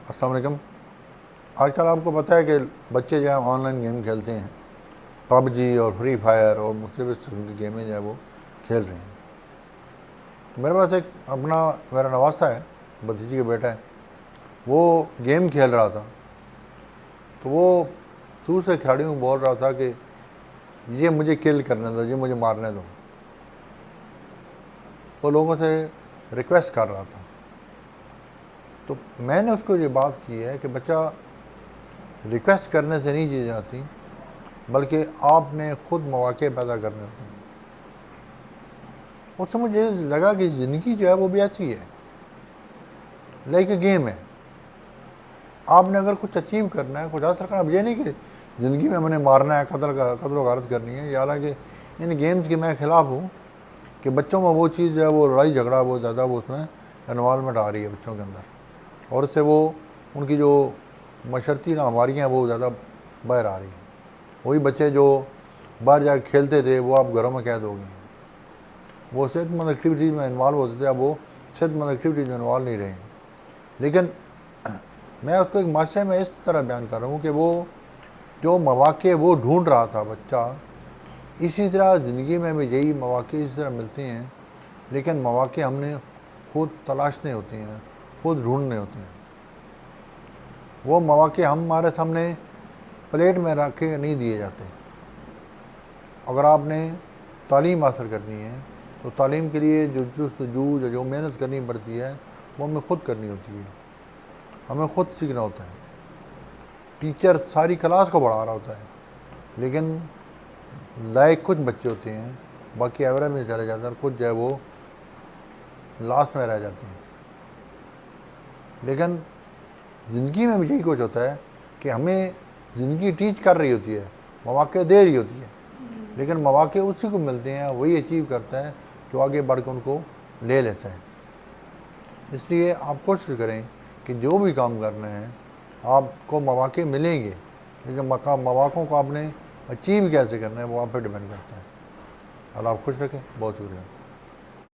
السلام علیکم۔ آج کل آپ کو پتہ ہے کہ بچے جو ہیں آن لائن گیم کھیلتے ہیں، پب جی اور فری فائر اور مختلف قسم کی گیمیں جو ہے وہ کھیل رہے ہیں۔ میرے پاس ایک اپنا میرا نواسا ہے، بھتیجی کا بیٹا ہے، وہ گیم کھیل رہا تھا تو وہ دوسرے کھلاڑیوں کو بول رہا تھا کہ یہ مجھے کل کرنے دو، یہ مجھے مارنے دو۔ وہ لوگوں سے ریکویسٹ کر رہا تھا۔ تو میں نے اس کو یہ بات کی ہے کہ بچہ ریکویسٹ کرنے سے نہیں چیزیں آتی، بلکہ آپ نے خود مواقع پیدا کرنے ہوتے ہیں۔ اس سے مجھے لگا کہ زندگی جو ہے وہ بھی ایسی ہے، لائک اے گیم ہے۔ آپ نے اگر کچھ اچیو کرنا ہے، کچھ حاصل کرنا ہے، اب یہ نہیں کہ زندگی میں ہم نے مارنا ہے، قتل و غارت کرنی ہے۔ حالانکہ ان گیمز کے میں خلاف ہوں کہ بچوں میں وہ چیز جو ہے وہ لڑائی جھگڑا بہت زیادہ وہ اس میں انوالومنٹ آ رہی ہے بچوں کے اندر، اور اس سے وہ ان کی جو معاشرتی ناہمواریاں ہیں وہ زیادہ باہر آ رہی ہیں۔ وہی بچے جو باہر جا کے کھیلتے تھے وہ اب گھروں میں قید ہو گئے ہیں، وہ صحت مند ایکٹیویٹیز میں انوالو ہوتے تھے، اب وہ صحت مند ایکٹیویٹیز میں انوالو نہیں رہے ہیں۔ لیکن میں اس کو ایک معاشرے میں اس طرح بیان کر رہا ہوں کہ وہ جو مواقع وہ ڈھونڈ رہا تھا بچہ، اسی طرح زندگی میں بھی یہی مواقع اسی طرح ملتے ہیں، لیکن مواقع ہم نے خود تلاشنے ہوتے ہیں، خود ڈھونڈنے ہوتے ہیں۔ وہ مواقع ہمارے سامنے پلیٹ میں رکھ کے نہیں دیے جاتے۔ اگر آپ نے تعلیم حاصل کرنی ہے تو تعلیم کے لیے جو جستجو جو محنت کرنی پڑتی ہے وہ ہمیں خود کرنی ہوتی ہے، ہمیں خود سیکھنا ہوتا ہے۔ ٹیچر ساری کلاس کو پڑھا رہا ہوتا ہے، لیکن لائق کچھ بچے ہوتے ہیں، باقی ایوریج میں چلے جاتے ہیں، اور کچھ جو ہے وہ لاسٹ میں رہ جاتے ہیں۔ لیکن زندگی میں بھی یہی کچھ ہوتا ہے کہ ہمیں زندگی ٹیچ کر رہی ہوتی ہے، مواقع دے رہی ہوتی ہے، لیکن مواقع اسی کو ملتے ہیں، وہی اچیو کرتا ہے جو آگے بڑھ کے ان کو لے لیتا ہے۔ اس لیے آپ کوشش کریں کہ جو بھی کام کرنا ہے آپ کو مواقع ملیں گے، لیکن مواقعوں کو آپ نے اچیو کیسے کرنا ہے وہ آپ پہ ڈیپینڈ کرتا ہے۔ اللہ آپ خوش رکھیں، بہت شکریہ۔